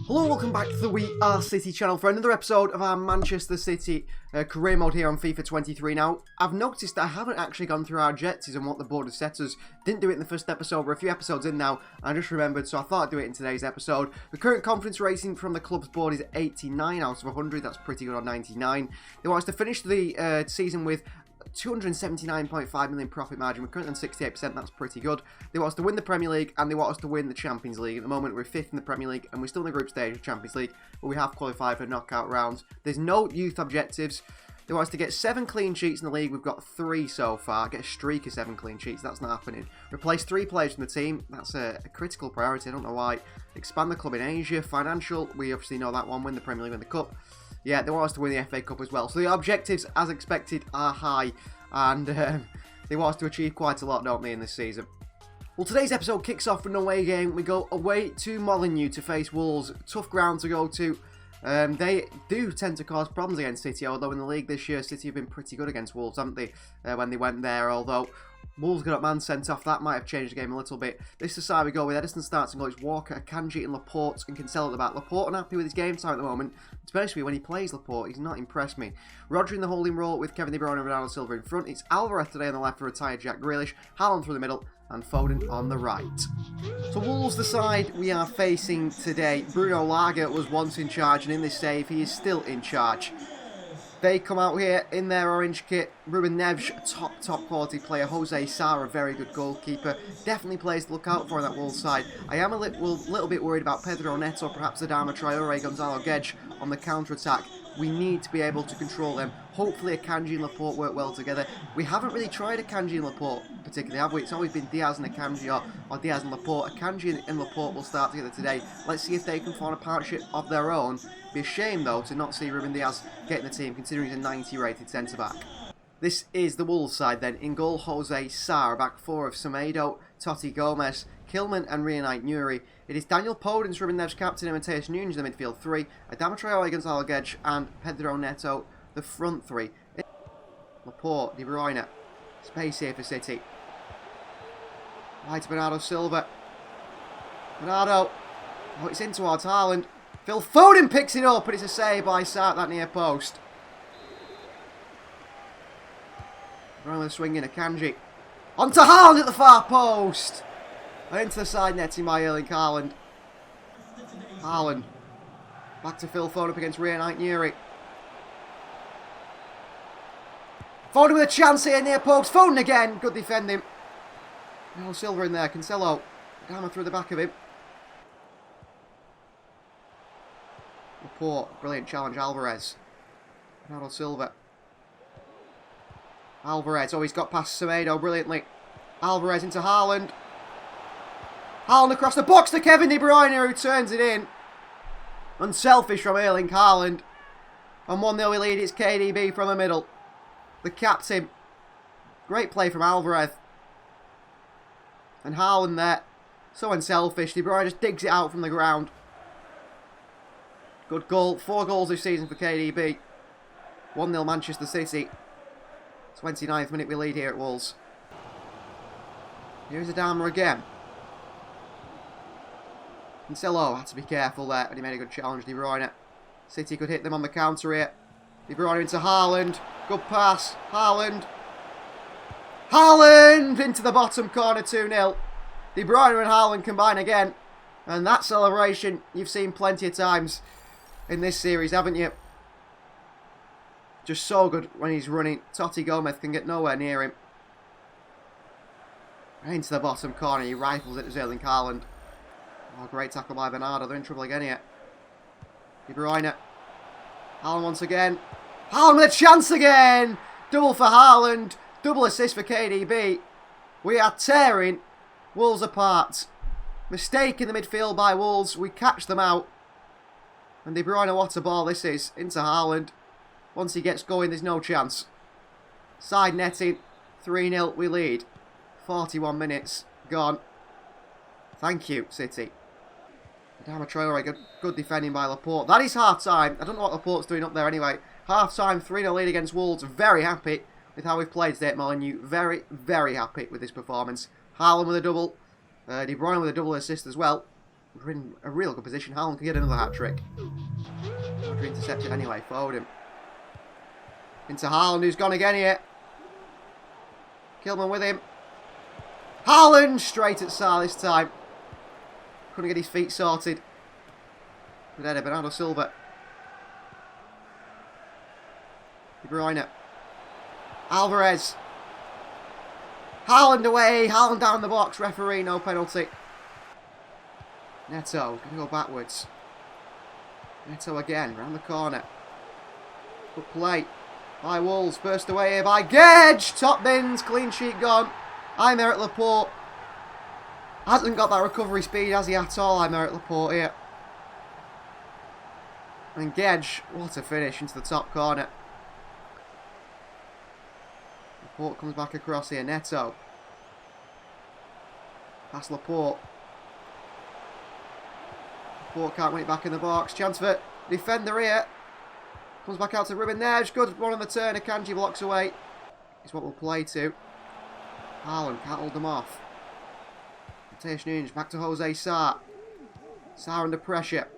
Hello, welcome back to the We Are City channel for another episode of our Manchester City career mode here on FIFA 23. Now, I've noticed that I haven't actually gone through our objectives and what the board has set us. Didn't do it in the first episode, we're a few episodes in now, I just remembered, so I thought I'd do it in today's episode. The current confidence rating from the club's board is 89 out of 100, that's pretty good on 99. They want us to finish the season with 279.5 million profit margin. We're currently on 68%, that's pretty good. They want us to win the Premier League and they want us to win the Champions League. At the moment we're 5th in the Premier League and we're still in the group stage of Champions League, but we have qualified for knockout rounds. There's no youth objectives. They want us to get 7 clean sheets in the league. We've got 3 so far. Get a streak of 7 clean sheets. That's not happening. Replace 3 players from the team. That's a critical priority. I don't know why. Expand the club in Asia. Financial. We obviously know that one. Win the Premier League, win the Cup. Yeah, they want us to win the FA Cup as well. So the objectives, as expected, are high. And they want us to achieve quite a lot, don't they, in this season. Well, today's episode kicks off with an away game. We go away to Molineux to face Wolves. Tough ground to go to. They do tend to cause problems against City, although in the league this year, City have been pretty good against Wolves, haven't they, when they went there, although Wolves got a man sent off. That might have changed the game a little bit. This is the side we go with. Edison starts and goes Walker, AKANJI and Laporte and Cancelo at the back. Laporte unhappy with his game time at the moment, especially when he plays Laporte. He's not impressed me. Rodri in the holding role with Kevin De Bruyne and Ronaldo Silva in front. It's Alvarez today on the left for retired Jack Grealish. Haaland through the middle and Foden on the right. So Wolves the side we are facing today. Bruno Lager was once in charge and in this save he is still in charge. They come out here in their orange kit. Ruben Neves, top quality player. Jose Sarr, a very good goalkeeper. Definitely players to look out for on that Wolves side. I am a little bit worried about Pedro Neto, perhaps Adama Traore, Gonzalo Guedes on the counter-attack. We need to be able to control them. Hopefully AKANJI and Laporte work well together. We haven't really tried AKANJI and Laporte particularly, have we? It's always been Diaz and AKANJI or Diaz and Laporte. AKANJI and Laporte will start together today. Let's see if they can form a partnership of their own. Be a shame though to not see Ruben Diaz get in the team considering he's a 90 rated centre-back. This is the Wolves side then. In goal, Jose Sarr. Back 4 of Semedo, Totti Gomez, Kilman and Reunite Nuri. It is Daniel Podence, Ruben Neves captain, and Mateus Nunes in the midfield 3. Adama Traore, Gonzalo Guedes and Pedro Neto the front 3. Laporte, De Bruyne. Space here for City. Right to Bernardo Silva. Bernardo. Oh, it's in towards Haaland. Phil Foden picks it up, and it's a save by Sarr at that near post. Running the swing in AKANJI. On to Haaland at the far post. And into the side netting by Erling Haaland. Haaland. Back to Phil Foden up against Reunite Nuri. Foden with a chance here near post. Foden again. Good defending. No Silva in there. Cancelo. Adama through the back of him. Laporte. Brilliant challenge. Alvarez. Ronaldo Silva. Alvarez. Oh, he's got past Semedo brilliantly. Alvarez into Haaland. Haaland across the box to Kevin De Bruyne who turns it in. Unselfish from Erling Haaland. And 1-0 we lead. It's KDB from the middle. The captain. Great play from Alvarez. And Haaland there. So unselfish. De Bruyne just digs it out from the ground. Good goal. 4 goals this season for KDB. 1-0 Manchester City. 29th minute we lead here at Wolves. Here's Adama again. Cancelo had to be careful there, and he made a good challenge. De Bruyne. City could hit them on the counter here. De Bruyne into Haaland. Good pass. Haaland. Haaland into the bottom corner, 2-0. De Bruyne and Haaland combine again. And that celebration you've seen plenty of times in this series, haven't you? Just so good when he's running. Totti Gomez can get nowhere near him. Into the bottom corner. He rifles it to Erling Haaland. Oh, great tackle by Bernardo. They're in trouble again here. De Bruyne. Haaland once again. Haaland with a chance again. Double for Haaland. Double assist for KDB. We are tearing Wolves apart. Mistake in the midfield by Wolves. We catch them out. And De Bruyne, what a ball this is. Into Haaland. Once he gets going, there's no chance. Side netting. 3-0 we lead. 41 minutes gone. Thank you, City. Adama Traore, good defending by Laporte. That is half-time. I don't know what Laporte's doing up there anyway. Half-time, 3-0 lead against Wolves. Very happy with how we've played today at Molineux. Very, very happy with this performance. Haaland with a double. De Bruyne with a double assist as well. We're in a real good position. Haaland can get another hat-trick. Rodri intercepts it anyway. Forward him. Into Haaland, who's gone again here. Kilman with him. Haaland straight at Sarr this time. Couldn't get his feet sorted. Good header, Bernardo Silva. De Bruyne. Alvarez. Haaland away. Haaland down the box. Referee, no penalty. Neto, going to go backwards. Neto again, round the corner. Good play. By Wolves, burst away here by Gedge. Top bins, clean sheet gone. Aymeric Laporte. Hasn't got that recovery speed, has he, at all, Aymeric Laporte here. And Gedge, what a finish into the top corner. Laporte comes back across here. Neto. Past Laporte. Laporte can't win it back in the box. Chance for defender here. Comes back out to Ruben Neves. Good one on the turn. AKANJI blocks away. It's what we'll play to. Haaland can't hold them off. Matheus Nunes back to Jose Sarr. Sarr under pressure.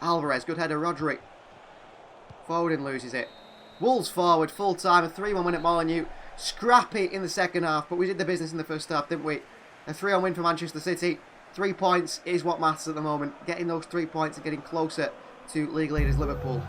Alvarez, good header. Rodri. Foden loses it. Wolves forward, full time. A 3-1 win at Ballon. Scrappy in the second half, but we did the business in the first half, didn't we? A 3-1 win for Manchester City. 3 points is what matters at the moment. Getting those 3 points and getting closer to league leaders Liverpool.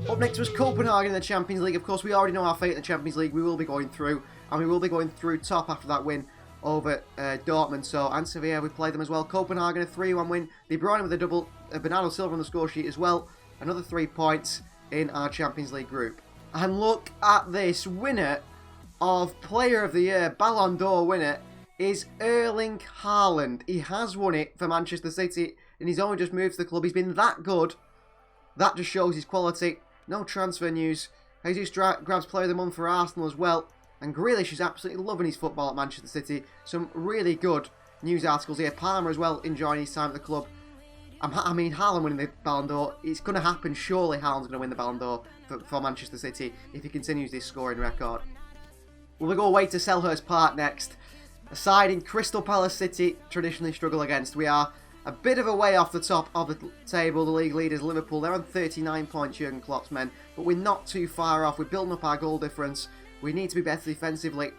Up next was Copenhagen in the Champions League. Of course, we already know our fate in the Champions League. We will be going through, and we will be going through top after that win over Dortmund. So, and Sevilla, we played them as well. Copenhagen, a 3-1 win. De Bruyne with a double. Bernardo Silva on the score sheet as well. Another 3 points in our Champions League group. And look at this. Winner of Player of the Year, Ballon d'Or winner, is Erling Haaland. He has won it for Manchester City, and he's only just moved to the club. He's been that good. That just shows his quality. No transfer news. Jesus grabs Player of the Month for Arsenal as well. And Grealish is absolutely loving his football at Manchester City. Some really good news articles here. Palmer as well enjoying his time at the club. I mean, Haaland winning the Ballon d'Or, it's going to happen. Surely Haaland's going to win the Ballon d'Or for Manchester City if he continues this scoring record. We'll go away to Selhurst Park next. A side in Crystal Palace City traditionally struggle against. We are a bit of a way off the top of the table, the league leaders Liverpool. They're on 39 points, Jurgen Klopp's men, but we're not too far off. We're building up our goal difference. We need to be better defensively.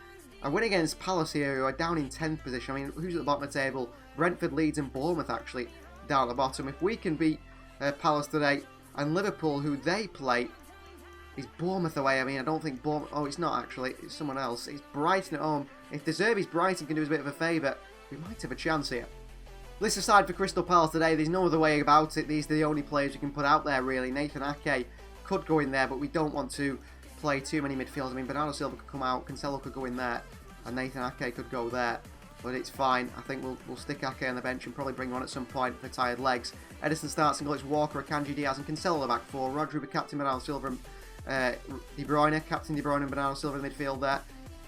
A win against Palace here, who are down in 10th position. I mean, who's at the bottom of the table? Brentford, Leeds and Bournemouth actually down at the bottom. If we can beat Palace today, and Liverpool, who they play, is Bournemouth away. I mean, I don't think Bournemouth... Oh, it's not actually. It's someone else. It's Brighton at home. If De Zerbi's Brighton can do us a bit of a favour, we might have a chance here. List aside for Crystal Palace today, there's no other way about it. These are the only players you can put out there, really. Nathan Ake could go in there, but we don't want to play too many midfielders. I mean, Bernardo Silva could come out, Cancelo could go in there, and Nathan Ake could go there. But it's fine. I think we'll stick Ake on the bench and probably bring him on at some point for tired legs. Edison starts and goes Walker, AKANJI, Diaz and Cancelo the back four. Rodri with captain Bernardo Silva and De Bruyne, captain De Bruyne and Bernardo Silva in the midfield there.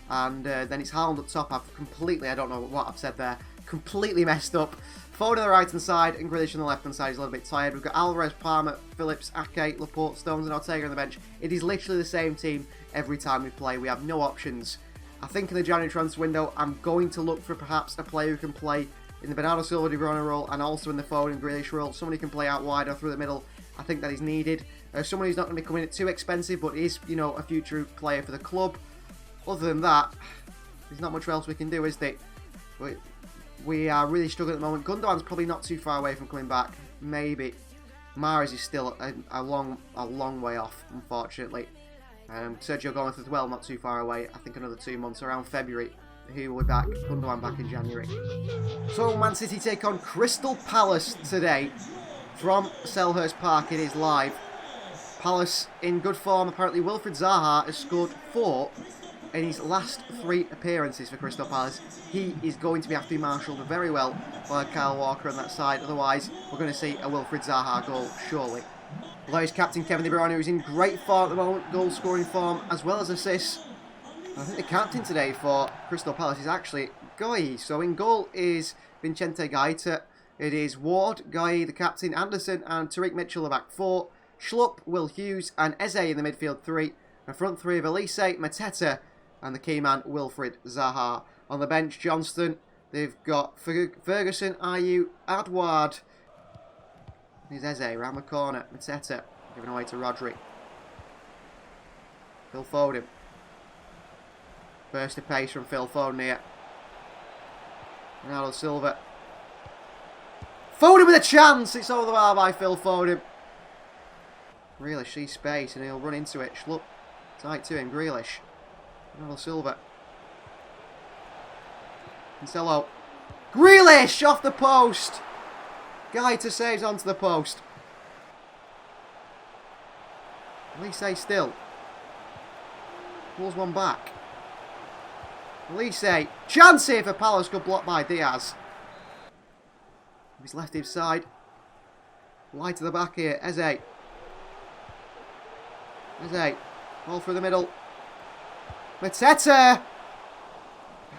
And then it's Haaland up top. I don't know what I've said there. Completely messed up. Foden on the right hand side and Grealish on the left hand side. He's a little bit tired. We've got Alvarez, Palmer, Phillips, Ake, Laporte, Stones and Ortega on the bench. It is literally the same team every time we play. We have no options. I think in the January transfer window, I'm going to look for perhaps a player who can play in the Bernardo Silva De Bruyne role and also in the Foden and Grealish role. Somebody can play out wide or through the middle. I think that is needed. Someone who's not going to be coming in too expensive, but is, you know, a future player for the club. Other than that, there's not much else we can do, is there? We are really struggling at the moment. Gundogan's probably not too far away from coming back. Maybe. Mahrez is still a long way off, unfortunately. Sergio Gomez as well, not too far away. I think another 2 months, around February. He will be back. Gundogan back in January. So Man City take on Crystal Palace today from Selhurst Park. It is live. Palace in good form. Apparently Wilfried Zaha has scored 4 in his last 3 appearances for Crystal Palace. He is going to be have to be marshalled very well by Kyle Walker on that side. Otherwise, we're going to see a Wilfried Zaha goal, surely. Although his captain Kevin De Bruyne, who's in great form at the moment, goal-scoring form, as well as assists. I think the captain today for Crystal Palace is actually Guy. So in goal is Vincente Gaeta. It is Ward, Guy, the captain, Anderson, and Tariq Mitchell, the back 4. Schlupp, Will Hughes, and Eze in the midfield 3. A front 3 of Elise, Mateta, and the key man, Wilfried Zaha. On the bench, Johnston. They've got Ferguson, Ayew, Adward. There's Eze round the corner. Mateta giving away to Rodri. Phil Foden. Burst of pace from Phil Foden here. Ronaldo Silva. Foden with a chance! It's over the bar by Phil Foden. Grealish sees space and he'll run into it. Schlupp tight to him. Grealish. Ronaldo Silva. Cancelo. Grealish off the post! Gaeta saves onto the post. Elise still. Pulls one back. Elise. Chance here for Palace. Good block by Diaz. He's left his side. Light to the back here. Eze. Eze. Ball through the middle. Mateta.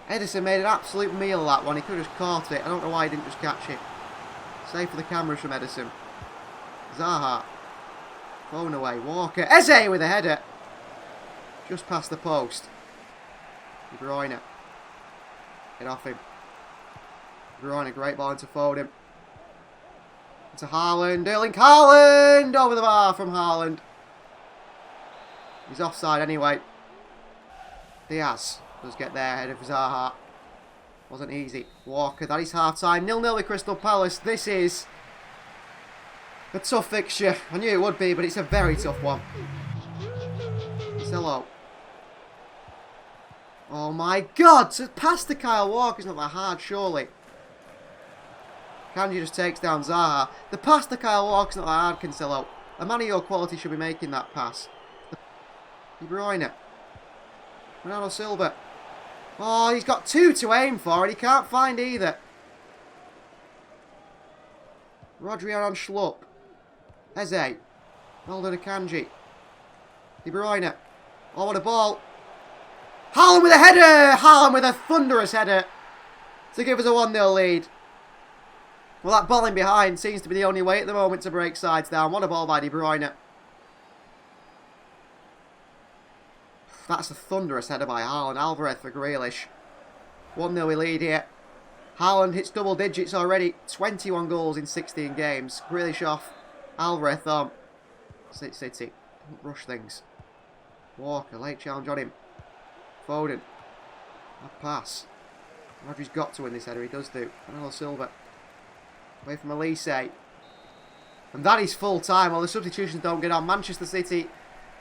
Edison made an absolute meal of that one. He could have just caught it. I don't know why he didn't just catch it. Save for the cameras from Edison. Zaha. Phone away. Walker. Eze with a header. Just past the post. De Bruyne. Get off him. De Bruyne, great ball into Foden. Into Haaland. Erling Haaland! Over the bar from Haaland. He's offside anyway. Diaz does get there ahead of Zaha. Wasn't easy. Walker, that is half time. 0-0 with Crystal Palace. This is a tough fixture. I knew it would be, but it's a very tough one. Cancelo. Oh my god! To pass to Kyle Walker is not that hard, surely. Akanji just takes down Zaha. The pass to Kyle Walker is not that hard, Cancelo. A man of your quality should be making that pass. De Bruyne. Ronaldo Silva. Oh, he's got two to aim for and he can't find either. Rodri on Schlupp. Eze. Well done, Akanji. De Bruyne. Oh, what a ball. Haaland with a header! Haaland with a thunderous header to give us a 1-0 lead. Well, that ball in behind seems to be the only way at the moment to break sides down. What a ball by De Bruyne. That's a thunderous header by Haaland. Alvarez for Grealish. 1-0 we lead here. Haaland hits double digits already. 21 goals in 16 games. Grealish off. Alvarez on. City. Don't rush things. Walker, late challenge on him. Foden. A pass. Rodri's got to win this header. He does do. Ronaldo Silva. Away from Elise. And that is full time. Well, the substitutions don't get on. Manchester City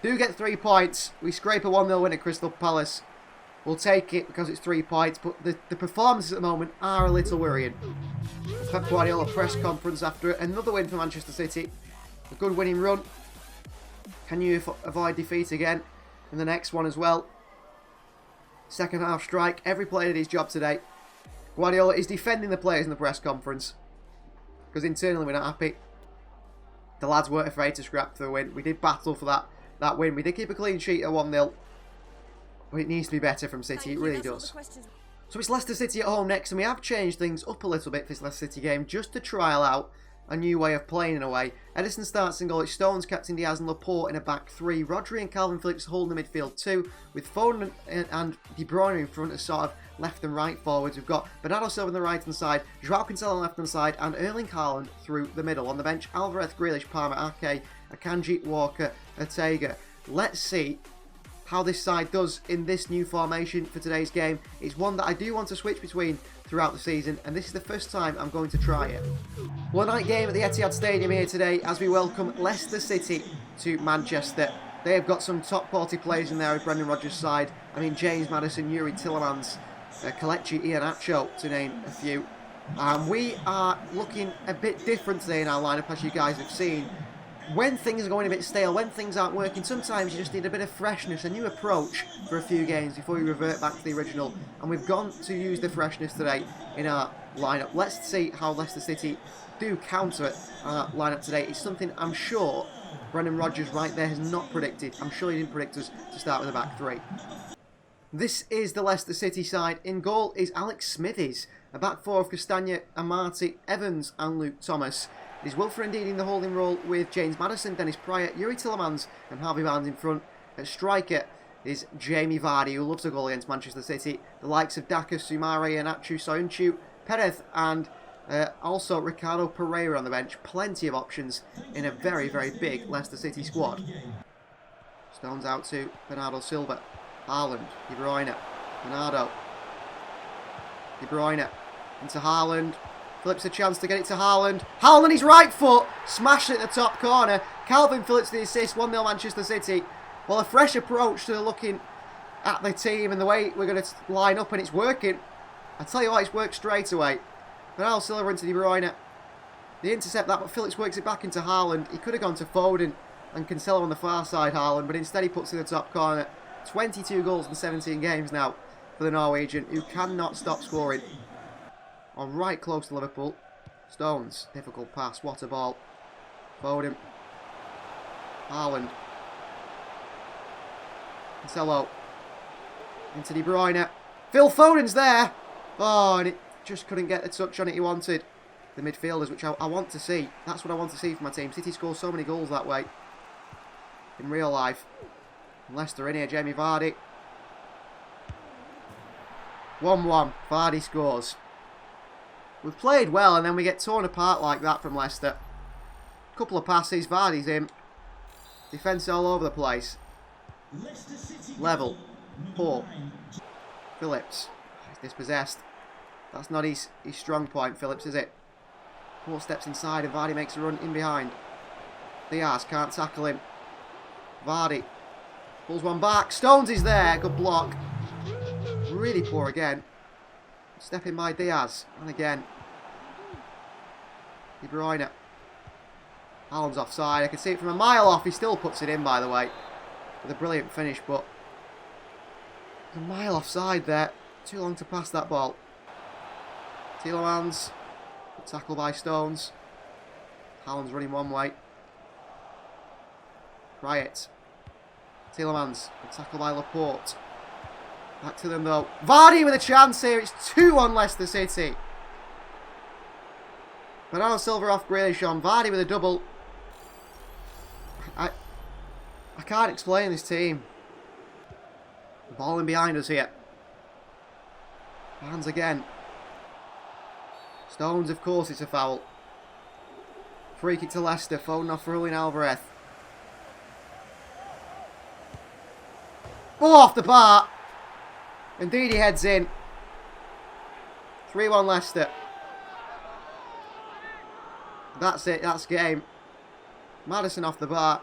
do get 3 points. We scrape a 1-0 win at Crystal Palace. We'll take it because it's 3 points. But the performances at the moment are a little worrying. Pep Guardiola press conference after another win for Manchester City. A good winning run. Can you avoid defeat again in the next one as well? Second half strike. Every player did his job today. Guardiola is defending the players in the press conference. Because internally we're not happy. The lads weren't afraid to scrap for the win. We did battle for that win. We did keep a clean sheet at 1-0. But it needs to be better from City. It really does. So it's Leicester City at home next. And we have changed things up a little bit for this Leicester City game. Just to trial out a new way of playing in a way. Edison starts in goal. It's Stones, Captain Diaz and Laporte in a back three. Rodri and Calvin Phillips holding the midfield two. With Foden and De Bruyne in front as sort of left and right forwards. We've got Bernardo Silva on the right hand side. Joao Cancelo on the left hand side. And Erling Haaland through the middle. On the bench, Alvarez, Grealish, Palmer, Ake, Akanji, Walker, Ortega. Let's see how this side does in this new formation for today's game. It's one that I do want to switch between throughout the season, and this is the first time I'm going to try it. One night game at the Etihad Stadium here today as we welcome Leicester City to Manchester. They have got some top quality players in there with Brendan Rodgers' side. I mean, James Maddison, Yuri Tillemans, Kelechi Iheanacho, to name a few. We are looking a bit different today in our lineup, as you guys have seen. When things are going a bit stale, when things aren't working, sometimes you just need a bit of freshness, a new approach for a few games before you revert back to the original. And we've gone to use the freshness today in our lineup. Let's see how Leicester City do counter our lineup today. It's something I'm sure Brendan Rodgers right there has not predicted. I'm sure he didn't predict us to start with a back three. This is the Leicester City side. In goal is Alex Smithies. A back four of Castagna, Amati, Evans and Luke Thomas. It is Wilfred Ndidi in the holding role with James Maddison, Dennis Pryor, Yuri Tillemans and Harvey Barnes in front. At striker, is Jamie Vardy, who loves a goal against Manchester City. The likes of Daka, Soumare, Anachu, Soyuncu, Perez, and also Ricardo Pereira on the bench. Plenty of options in a very, very big Leicester City squad. Stones out to Bernardo Silva. Haaland, De Bruyne, Bernardo, De Bruyne, into Haaland. Phillips a chance to get it to Haaland. Haaland, his right foot, smashed it at the top corner. Calvin Phillips the assist, 1-0 Manchester City. Well, a fresh approach to looking at the team and the way we're going to line up, and it's working. I tell you what, it's worked straight away. Bernardo Silva into De Bruyne. They intercept that, but Phillips works it back into Haaland. He could have gone to Foden and Cancelo on the far side, Haaland, but instead he puts it in the top corner. 22 goals in 17 games now for the Norwegian, who cannot stop scoring. On right close to Liverpool. Stones, difficult pass, what a ball. Foden. Haaland. Cancelo. Into De Bruyne. Phil Foden's there! Oh, and it just couldn't get the touch on it he wanted. The midfielders, which I want to see. That's what I want to see from my team. City scores so many goals that way. In real life. Leicester in here, Jamie Vardy. 1-1. Vardy scores. We've played well and then we get torn apart like that from Leicester. Couple of passes, Vardy's in. Defence all over the place. Level. Poor. Phillips. He's dispossessed. That's not his strong point, Phillips, is it? 4 steps inside and Vardy makes a run in behind. Diaz can't tackle him. Vardy. Pulls one back. Stones is there. Good block. Really poor again. Step in by Diaz. And again. De Bruyne. Haaland's offside. I can see it from a mile off. He still puts it in, by the way. With a brilliant finish, but a mile offside there. Too long to pass that ball. Tielemans. Tackle by Stones. Haaland's running one way. Riot. Tielemans. Tackle by Laporte. Back to them though. Vardy with a chance here. It's 2-1 Leicester City. Bernardo Silva off Grealish on. Vardy with a double. I can't explain this team. The ball in behind us here. Hands again. Stones, of course, it's a foul. Free kick to Leicester. Foden off Julian Alvarez. Ball off the bar. Indeed, he heads in. 3-1 Leicester. That's it. That's game. Maddison off the bar.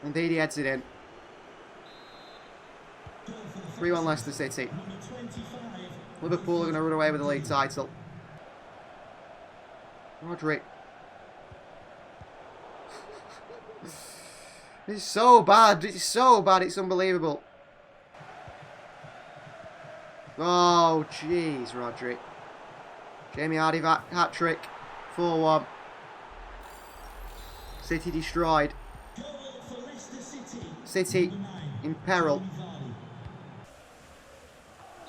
Indeed, he heads it in. 3-1 Leicester City. Liverpool are going to run away with the league title. Rodri. It's so bad. It's so bad. It's unbelievable. Oh, jeez, Rodri. Jamie Vardy hat-trick. 4-1. City destroyed. City in peril.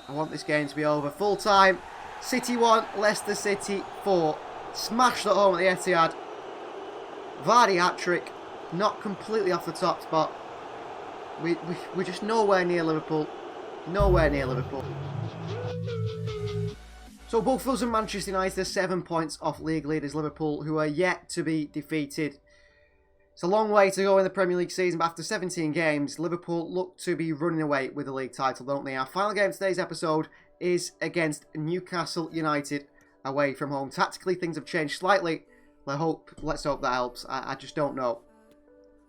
I want this game to be over. Full time. City 1, Leicester City 4. Smashed at home at the Etihad. Vardy hat-trick. Not completely off the top spot. We're just nowhere near Liverpool. Nowhere near Liverpool. So both us and Manchester United are 7 points off league leaders Liverpool, who are yet to be defeated. It's a long way to go in the Premier League season, but after 17 games, Liverpool look to be running away with the league title, don't they? Our final game of today's episode is against Newcastle United away from home. Tactically, things have changed slightly. Let's hope that helps. I just don't know.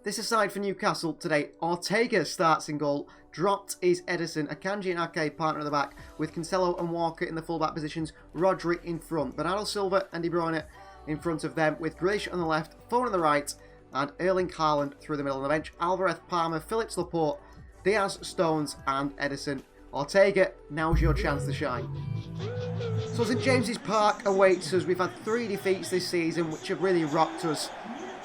This aside for Newcastle today, Ortega starts in goal. Dropped is Edison. Akanji and Ake partner at the back, with Cancelo and Walker in the fullback positions. Rodri in front. Bernardo Silva and De Bruyne in front of them, with Grealish on the left, Foden on the right, and Erling Haaland through the middle of the bench. Alvarez, Palmer, Phillips, Laporte, Diaz, Stones, and Edison. Ortega, now's your chance to shine. So St James's Park awaits us. We've had 3 defeats this season, which have really rocked us.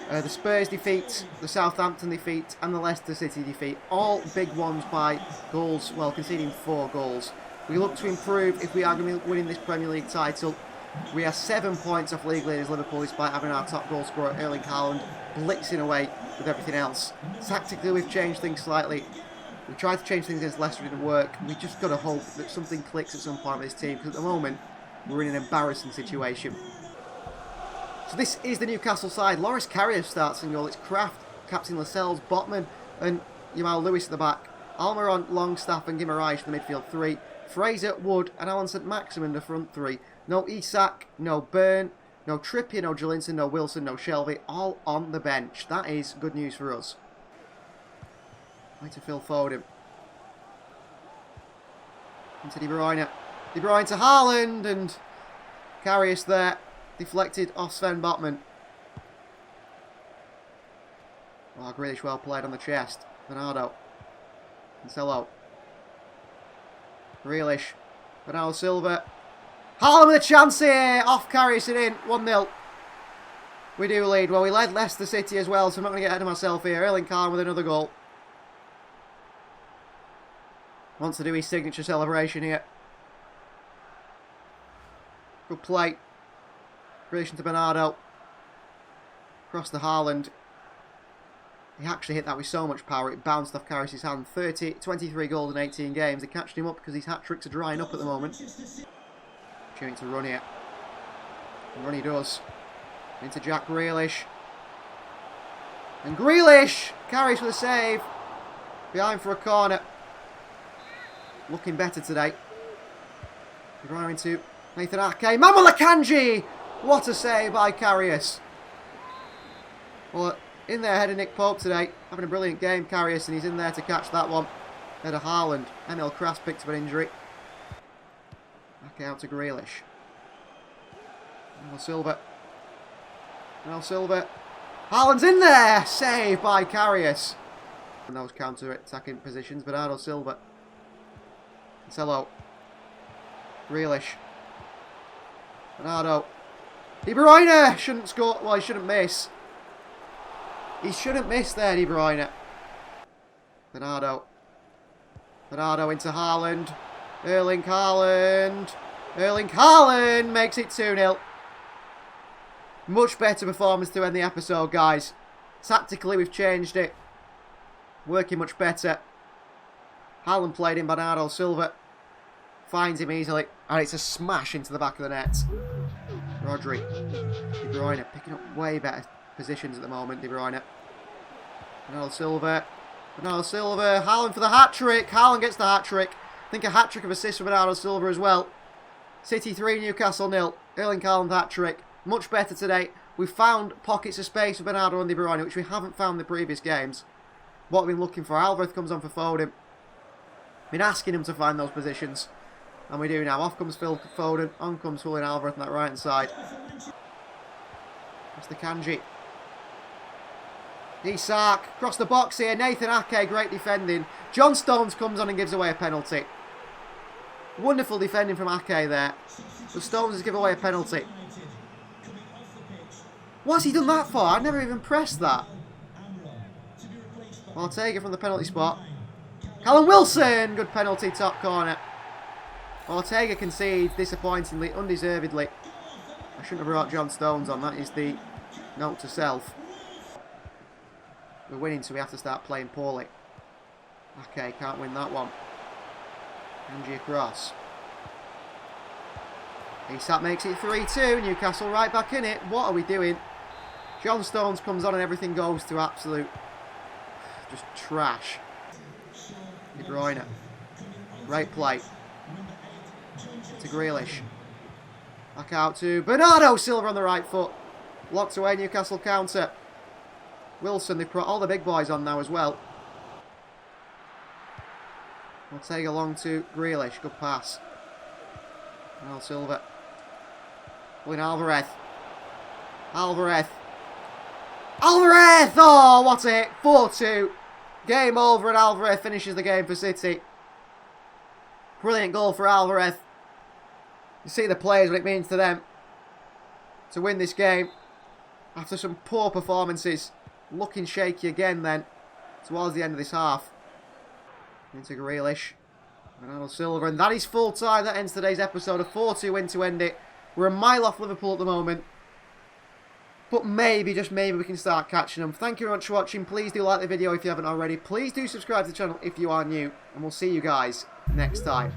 The Spurs defeat, the Southampton defeat, and the Leicester City defeat. All big ones by goals, well, conceding 4 goals. We look to improve if we are going to be winning this Premier League title. We are 7 points off league leaders Liverpool despite having our top goal scorer Erling Haaland blitzing away with everything else. Tactically we've changed things slightly. We tried to change things against Leicester, it didn't work. We just got to hope that something clicks at some point with this team, because at the moment we're in an embarrassing situation. So this is the Newcastle side. Loris Karius starts in goal. It's Kraft, Captain Lascelles, Botman and Jamal Lewis at the back. Almiron, Longstaff and Guimaraes in the midfield 3. Fraser, Wood and Alan St Maximin in the front 3. No Isak, no Byrne, no Trippier, no Jolinton, no Wilson, no Shelby. All on the bench. That is good news for us. Right to Phil Foden. Into De Bruyne. De Bruyne to Haaland and Karius there. Deflected off Sven Botman. Oh, Grealish well played on the chest. Bernardo. Cancelo. Grealish. Bernardo Silva. Haaland with a chance here. Off Karius and in. 1-0. We do lead. Well, we led Leicester City as well, so I'm not going to get ahead of myself here. Erling Haaland with another goal. Wants to do his signature celebration here. Good play. Grealish to Bernardo. Across to Haaland. He actually hit that with so much power, it bounced off Karius' hand. 23 goals in 18 games. They're catching him up because his hat-tricks are drying up at the moment. Trying to run here. And run he does. Into Jack Grealish. And Grealish! Karius with a save. Behind for a corner. Looking better today. We're into Nathan Ake. Manuel AKANJI! What a save by Karius. Well, in there ahead of Nick Pope today. Having a brilliant game, Karius, and he's in there to catch that one. Ahead of Haaland. Emil Kras picked up an injury. Back out to Grealish. Emil Silva. Emil Silva. Haaland's in there! Save by Karius. In those counter-attacking positions, Bernardo Silva. Cancelo. Grealish. Bernardo. De Bruyne! Shouldn't score. Well, he shouldn't miss. He shouldn't miss there, De Bruyne. Bernardo. Bernardo into Haaland. Erling Haaland. Erling Haaland makes it 2-0. Much better performance to end the episode, guys. Tactically, we've changed it. Working much better. Haaland played in Bernardo Silva. Finds him easily. And it's a smash into the back of the net. Rodri. De Bruyne picking up way better positions at the moment, De Bruyne. Bernardo Silva. Bernardo Silva. Haaland for the hat-trick. Haaland gets the hat-trick. I think a hat-trick of assists for Bernardo Silva as well. City 3, Newcastle 0. Erling Haaland hat-trick. Much better today. We've found pockets of space for Bernardo and De Bruyne, which we haven't found in the previous games. What we've been looking for. Alvarez comes on for Foden. Been asking him to find those positions. And we do now. Off comes Phil Foden. On comes Julian Alvarez on that right hand side. That's the Kanji. Isak. Across the box here. Nathan Ake. Great defending. John Stones comes on and gives away a penalty. Wonderful defending from Ake there. But Stones has given away a penalty. What's he done that for? I never even pressed that. I'll take it from the penalty spot. Callum Wilson! Good penalty, top corner. Ortega concedes disappointingly, undeservedly. I shouldn't have brought John Stones on. That is the note to self. We're winning, so we have to start playing poorly. Okay, can't win that one. Angie across. Isak makes it 3-2. Newcastle right back in it. What are we doing? John Stones comes on and everything goes to absolute just trash. De Bruyne. Great play. To Grealish. Back out to Bernardo Silva on the right foot. Locked away, Newcastle counter. Wilson, they've put all the big boys on now as well. We'll take along to Grealish. Good pass. Bernardo Silva. Pulling Alvarez. Alvarez. Alvarez! Oh, what a hit. 4-2. Game over and Alvarez finishes the game for City. Brilliant goal for Alvarez. You see the players, what it means to them to win this game after some poor performances. Looking shaky again then towards the end of this half. Into Grealish. Bernardo Silva, and that is full time. That ends today's episode. A 4-2 win to end it. We're a mile off Liverpool at the moment. But maybe, just maybe, we can start catching them. Thank you very much for watching. Please do like the video if you haven't already. Please do subscribe to the channel if you are new. And we'll see you guys next time.